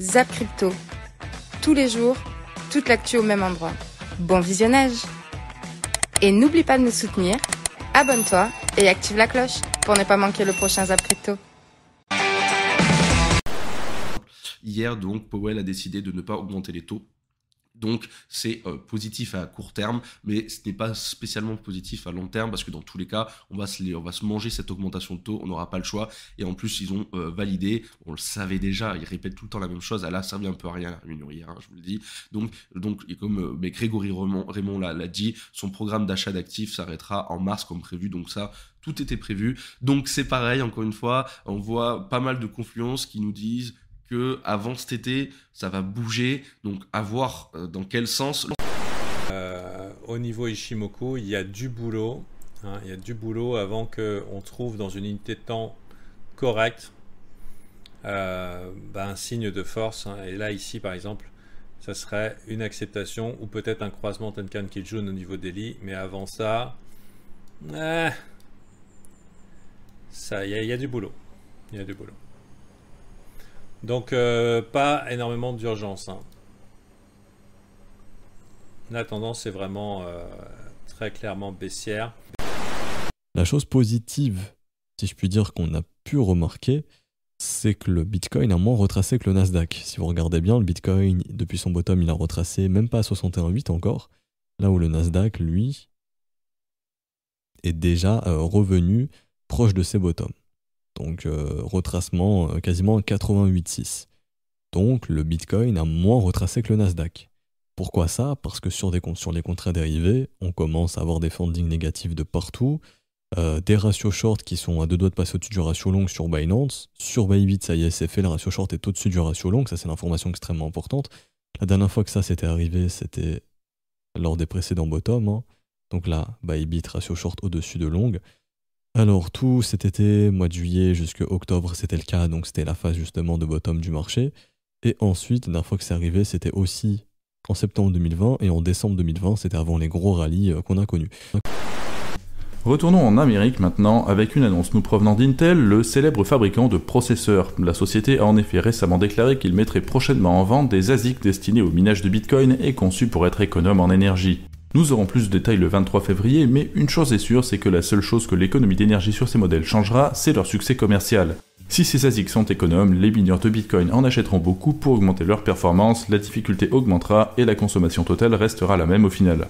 Zap Crypto. Tous les jours, toute l'actu au même endroit. Bon visionnage! Et n'oublie pas de nous soutenir, abonne-toi et active la cloche pour ne pas manquer le prochain Zap Crypto. Hier, donc, Powell a décidé de ne pas augmenter les taux. Donc, c'est positif à court terme, mais ce n'est pas spécialement positif à long terme, parce que dans tous les cas, on va se manger cette augmentation de taux, on n'aura pas le choix. Et en plus, ils ont validé, on le savait déjà, ils répètent tout le temps la même chose, elle a servi un peu à rien, la réunion hier, hein, je vous le dis. Donc et comme Grégory Raymond l'a dit, son programme d'achat d'actifs s'arrêtera en mars comme prévu, donc ça, tout était prévu. Donc c'est pareil, encore une fois, on voit pas mal de confluences qui nous disent que avant cet été, ça va bouger, donc à voir dans quel sens. Au niveau Ishimoku, il y a du boulot, il y a du boulot avant qu'on trouve dans une unité de temps correcte un signe de force. Et là, ici, par exemple, ça serait une acceptation ou peut-être un croisement Tenkan Kijun au niveau d'Eli. Mais avant ça, il y a du boulot. Il y a du boulot. Donc, pas énormément d'urgence. La tendance est vraiment très clairement baissière. La chose positive, si je puis dire, qu'on a pu remarquer, c'est que le Bitcoin a moins retracé que le Nasdaq. Si vous regardez bien, le Bitcoin, depuis son bottom, il a retracé même pas à 61,8 encore, là où le Nasdaq, lui, est déjà revenu proche de ses bottoms. Donc retracement quasiment à 88,6. Donc le Bitcoin a moins retracé que le Nasdaq. Pourquoi ça? Parce que sur les contrats dérivés, on commence à avoir des fundings négatifs de partout, des ratios short qui sont à deux doigts de passer au-dessus du ratio long sur Binance. Sur Bybit, ça y est, c'est fait, le ratio short est au-dessus du ratio long, ça c'est l'information extrêmement importante. La dernière fois que ça s'était arrivé, c'était lors des précédents bottoms. Donc là, Bybit, ratio short au-dessus de long. Alors tout cet été, mois de juillet jusqu'à octobre, c'était le cas, donc c'était la phase justement de bottom du marché. Et ensuite, la dernière fois que c'est arrivé, c'était aussi en septembre 2020, et en décembre 2020, c'était avant les gros rallyes qu'on a connus. Retournons en Amérique maintenant avec une annonce nous provenant d'Intel, le célèbre fabricant de processeurs. La société a en effet récemment déclaré qu'il mettrait prochainement en vente des ASIC destinés au minage de Bitcoin et conçus pour être économes en énergie. Nous aurons plus de détails le 23 février, mais une chose est sûre, c'est que la seule chose que l'économie d'énergie sur ces modèles changera, c'est leur succès commercial. Si ces ASIC sont économes, les mineurs de Bitcoin en achèteront beaucoup pour augmenter leur performance, la difficulté augmentera et la consommation totale restera la même au final.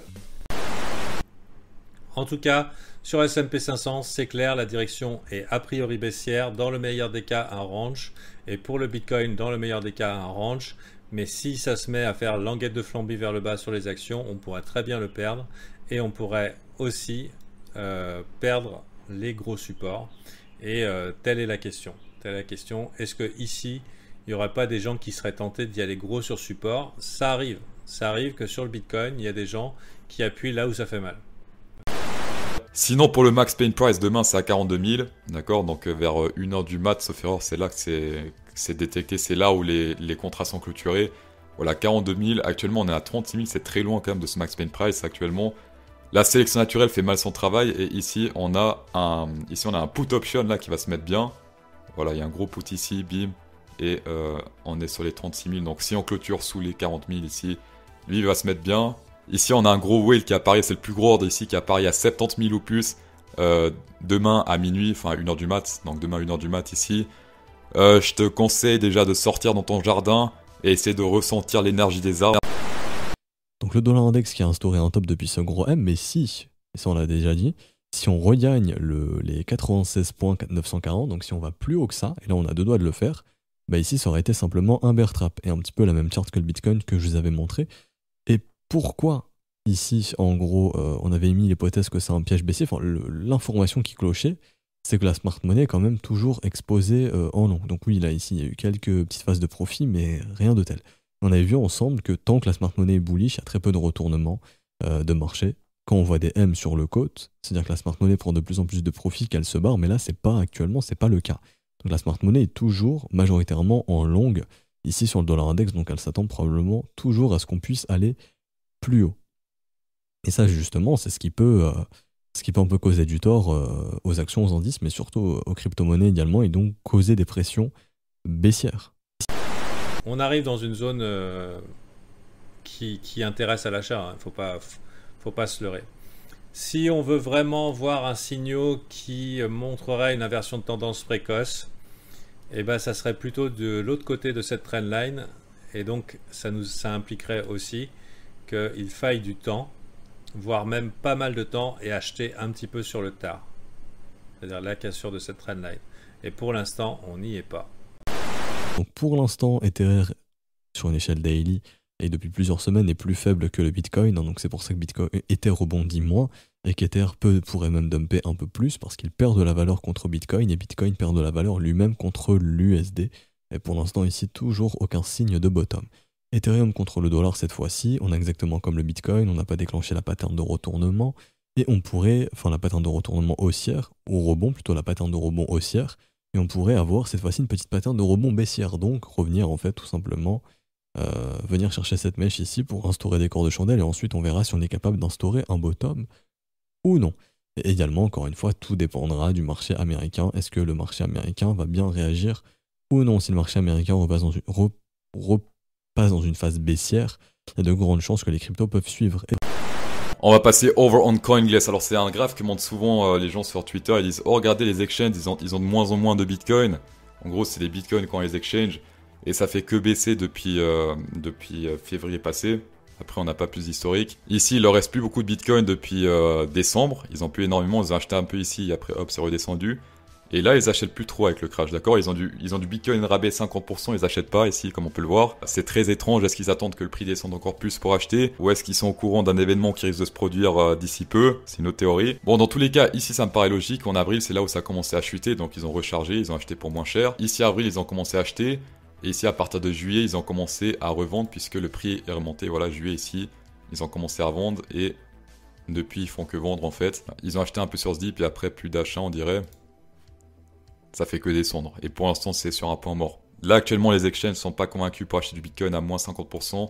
En tout cas, sur S&P 500, c'est clair, la direction est a priori baissière, dans le meilleur des cas un range, et pour le Bitcoin, dans le meilleur des cas un range. Mais si ça se met à faire languette de flambée vers le bas sur les actions, on pourrait très bien le perdre. Et on pourrait aussi perdre les gros supports. Et telle est la question. Est-ce que ici, il n'y aurait pas des gens qui seraient tentés d'y aller gros sur support? Ça arrive. Ça arrive que sur le Bitcoin, il y a des gens qui appuient là où ça fait mal. Sinon, pour le max pain price, demain, c'est à 42 000. D'accord, donc vers 1h du mat, sauf erreur, c'est là que c'est détecté. C'est là où les contrats sont clôturés. Voilà, 42 000. Actuellement, on est à 36 000. C'est très loin quand même de ce max pain price actuellement. La sélection naturelle fait mal son travail. Et ici, on a un put option là qui va se mettre bien. Voilà, il y a un gros put ici, bim. Et on est sur les 36 000. Donc si on clôture sous les 40 000 ici, lui, il va se mettre bien. Ici, on a un gros whale qui apparaît, c'est le plus gros ordre ici, qui apparaît à 70 000 ou plus. Demain à minuit, enfin 1h du mat, donc demain 1h du mat ici. Je te conseille déjà de sortir dans ton jardin et essayer de ressentir l'énergie des arbres. Donc le dollar index qui a instauré un top depuis ce gros M, mais si, et ça on l'a déjà dit, si on regagne les 96.940, donc si on va plus haut que ça, et là on a deux doigts de le faire, bah ici ça aurait été simplement un bear trap, et un petit peu la même charte que le Bitcoin que je vous avais montré. Et pourquoi ici, en gros, on avait mis l'hypothèse que c'est un piège baissier, enfin l'information qui clochait, c'est que la smart money est quand même toujours exposée en long. Donc oui, là ici, il y a eu quelques petites phases de profit, mais rien de tel. On avait vu ensemble que tant que la smart money est bullish, il y a très peu de retournement de marché. Quand on voit des M sur le côte, c'est-à-dire que la smart money prend de plus en plus de profit qu'elle se barre, mais là, actuellement, c'est pas le cas. Donc la smart money est toujours majoritairement en longue ici sur le dollar index, donc elle s'attend probablement toujours à ce qu'on puisse aller plus haut. Et ça, justement, c'est ce qui peut un peu causer du tort aux actions, aux indices, mais surtout aux crypto-monnaies également, et donc causer des pressions baissières. On arrive dans une zone qui intéresse à l'achat, hein. Faut pas se leurrer. Si on veut vraiment voir un signal qui montrerait une inversion de tendance précoce, eh ben, ça serait plutôt de l'autre côté de cette trendline, et donc ça impliquerait aussi qu'il faille du temps, voire même pas mal de temps, et acheter un petit peu sur le tard. C'est-à-dire la cassure de cette trendline. Et pour l'instant, on n'y est pas. Donc pour l'instant, Ether sur une échelle daily et depuis plusieurs semaines est plus faible que le Bitcoin, hein, donc c'est pour ça que Ether rebondit moins et qu'Ether pourrait même dumper un peu plus parce qu'il perd de la valeur contre Bitcoin et Bitcoin perd de la valeur lui-même contre l'USD. Et pour l'instant ici, toujours aucun signe de bottom. Ethereum contre le dollar cette fois-ci, on a exactement comme le Bitcoin, on n'a pas déclenché la pattern de retournement et on pourrait, enfin la pattern de retournement haussière, ou rebond, plutôt la pattern de rebond haussière, et on pourrait avoir cette fois-ci une petite pattern de rebond baissière, donc revenir en fait tout simplement, venir chercher cette mèche ici pour instaurer des corps de chandelle et ensuite on verra si on est capable d'instaurer un bottom ou non. Et également, encore une fois, tout dépendra du marché américain. Est-ce que le marché américain va bien réagir ou non? Si le marché américain repasse dans une phase baissière, il y a de grandes chances que les cryptos peuvent suivre. On va passer over on CoinGlass. Alors c'est un graphe que montrent souvent les gens sur Twitter. Ils disent, oh regardez les exchanges, ils ont de moins en moins de Bitcoin. En gros c'est des Bitcoins quand les exchanges. Et ça fait que baisser depuis février passé. Après on n'a pas plus d'historique. Ici il leur reste plus beaucoup de Bitcoin depuis décembre. Ils ont plus énormément, ils ont acheté un peu ici, après hop c'est redescendu. Et là, ils achètent plus trop avec le crash, d'accord? Ils ont du Bitcoin rabais 50%, ils achètent pas ici, comme on peut le voir. C'est très étrange. Est-ce qu'ils attendent que le prix descende encore plus pour acheter? Ou est-ce qu'ils sont au courant d'un événement qui risque de se produire d'ici peu? C'est une autre théorie. Bon, dans tous les cas, ici, ça me paraît logique. En avril, c'est là où ça a commencé à chuter, donc ils ont rechargé, ils ont acheté pour moins cher. Ici, avril, ils ont commencé à acheter. Et ici, à partir de juillet, ils ont commencé à revendre puisque le prix est remonté. Voilà, juillet ici, ils ont commencé à vendre et depuis, ils font que vendre en fait. Ils ont acheté un peu sur ce dip et après, plus d'achat, on dirait. Ça fait que descendre. Et pour l'instant, c'est sur un point mort. Là, actuellement, les exchanges ne sont pas convaincus pour acheter du Bitcoin à moins 50%.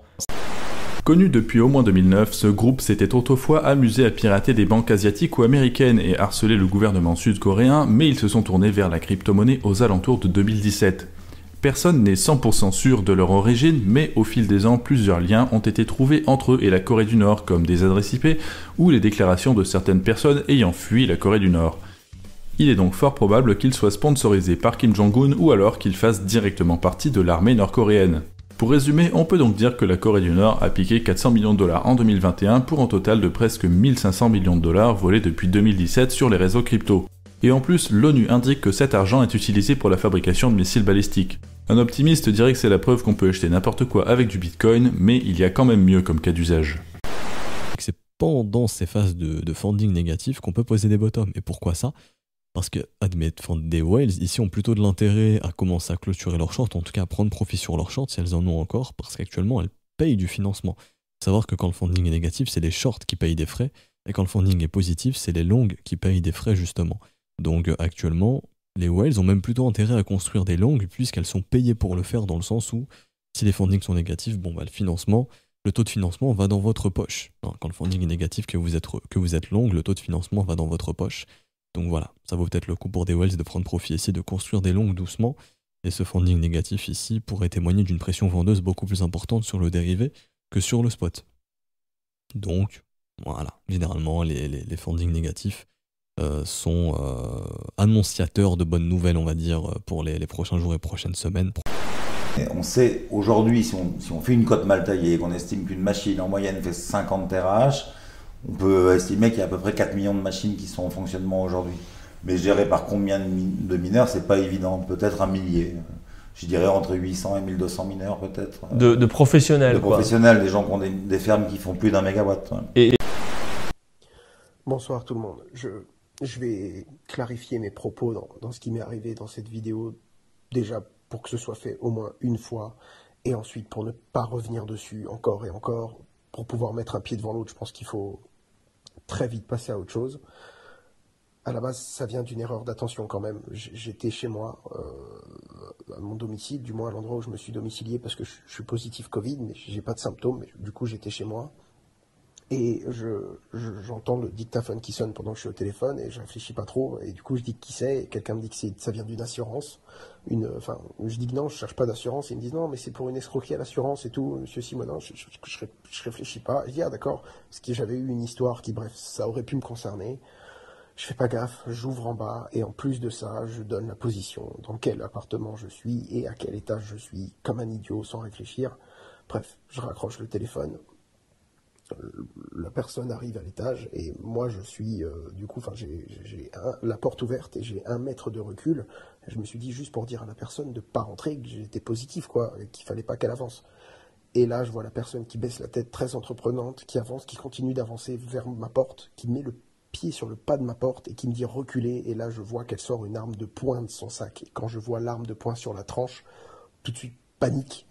Connu depuis au moins 2009, ce groupe s'était autrefois amusé à pirater des banques asiatiques ou américaines et harceler le gouvernement sud-coréen, mais ils se sont tournés vers la crypto-monnaie aux alentours de 2017. Personne n'est 100% sûr de leur origine, mais au fil des ans, plusieurs liens ont été trouvés entre eux et la Corée du Nord, comme des adresses IP ou les déclarations de certaines personnes ayant fui la Corée du Nord. Il est donc fort probable qu'il soit sponsorisé par Kim Jong-un ou alors qu'il fasse directement partie de l'armée nord-coréenne. Pour résumer, on peut donc dire que la Corée du Nord a piqué 400 millions de dollars en 2021 pour un total de presque 1500 millions de dollars volés depuis 2017 sur les réseaux crypto. Et en plus, l'ONU indique que cet argent est utilisé pour la fabrication de missiles balistiques. Un optimiste dirait que c'est la preuve qu'on peut acheter n'importe quoi avec du Bitcoin, mais il y a quand même mieux comme cas d'usage. C'est pendant ces phases de funding négatif qu'on peut poser des bottoms. Et pourquoi ça? Parce que des whales ici ont plutôt de l'intérêt à commencer à clôturer leurs shorts, en tout cas à prendre profit sur leurs shorts si elles en ont encore, parce qu'actuellement elles payent du financement. Faut savoir que quand le funding est négatif, c'est les shorts qui payent des frais, et quand le funding est positif, c'est les longs qui payent des frais justement. Donc actuellement, les whales ont même plutôt intérêt à construire des longs puisqu'elles sont payées pour le faire, dans le sens où si les fundings sont négatifs, le taux de financement va dans votre poche. Quand le funding est négatif, que vous êtes long, le taux de financement va dans votre poche. Donc voilà, ça vaut peut-être le coup pour des whales de prendre profit ici, de construire des longs doucement. Et ce funding négatif ici pourrait témoigner d'une pression vendeuse beaucoup plus importante sur le dérivé que sur le spot. Donc voilà, généralement les fundings négatifs sont annonciateurs de bonnes nouvelles, on va dire, pour les prochains jours et prochaines semaines. Et on sait aujourd'hui, si on fait une cote mal taillée, qu'on estime qu'une machine en moyenne fait 50 TH, on peut estimer qu'il y a à peu près 4 millions de machines qui sont en fonctionnement aujourd'hui. Mais géré par combien de mineurs, c'est pas évident. Peut-être un millier. Je dirais entre 800 et 1200 mineurs peut-être. De professionnels. De professionnels, des gens qui ont des fermes qui font plus d'un mégawatt. Et... Bonsoir tout le monde. Je vais clarifier mes propos dans ce qui m'est arrivé dans cette vidéo. Déjà pour que ce soit fait au moins une fois. Et ensuite pour ne pas revenir dessus encore et encore. Pour pouvoir mettre un pied devant l'autre, je pense qu'il faut très vite passer à autre chose. À la base, ça vient d'une erreur d'attention quand même. J'étais chez moi, à mon domicile, du moins à l'endroit où je me suis domicilié parce que je suis positif Covid, mais j'ai pas de symptômes. Mais du coup, j'étais chez moi. Et j'entends le dictaphone qui sonne pendant que je suis au téléphone et je réfléchis pas trop. Et du coup, je dis qui c'est et quelqu'un me dit que ça vient d'une assurance. Enfin, je dis que non, je cherche pas d'assurance. Ils me disent non, mais c'est pour une escroquerie à l'assurance et tout. Monsieur Simonin, je réfléchis pas. Je dis ah d'accord, parce que j'avais eu une histoire qui, bref, ça aurait pu me concerner. Je fais pas gaffe, j'ouvre en bas et en plus de ça, je donne la position, dans quel appartement je suis et à quel étage je suis, comme un idiot, sans réfléchir. Bref, je raccroche le téléphone. La personne arrive à l'étage et moi je suis du coup, enfin j'ai la porte ouverte et j'ai 1 mètre de recul. Je me suis dit juste pour dire à la personne de pas rentrer, que j'étais positif quoi, et qu'il fallait pas qu'elle avance. Et là je vois la personne qui baisse la tête, très entreprenante, qui avance, qui continue d'avancer vers ma porte, qui met le pied sur le pas de ma porte et qui me dit reculer. Et là je vois qu'elle sort une arme de poing de son sac. Et quand je vois l'arme de poing sur la tranche, tout de suite panique,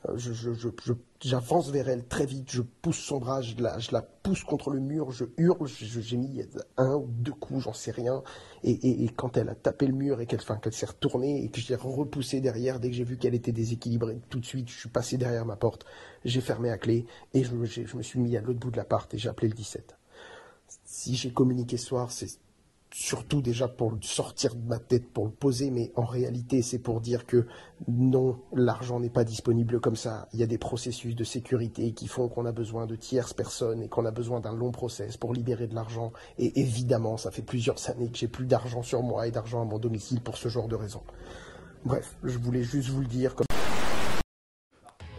j'avance vers elle très vite, je pousse son bras, je la pousse contre le mur, je hurle, j'ai mis 1 ou 2 coups, j'en sais rien, et quand elle a tapé le mur et qu'elle s'est retournée et que je l'ai repoussée derrière, dès que j'ai vu qu'elle était déséquilibrée, tout de suite je suis passé derrière ma porte, j'ai fermé à clé et je me suis mis à l'autre bout de l'appart et j'ai appelé le 17. Si j'ai communiqué ce soir, c'est surtout déjà pour le sortir de ma tête, pour le poser, mais en réalité c'est pour dire que non, l'argent n'est pas disponible comme ça. Il y a des processus de sécurité qui font qu'on a besoin de tierces personnes et qu'on a besoin d'un long process pour libérer de l'argent. Et évidemment, ça fait plusieurs années que j'ai plus d'argent sur moi et d'argent à mon domicile pour ce genre de raisons. Bref, je voulais juste vous le dire.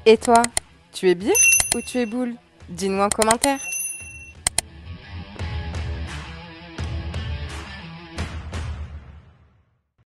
Et toi, tu es bière ou tu es boule? Dis-nous en commentaire.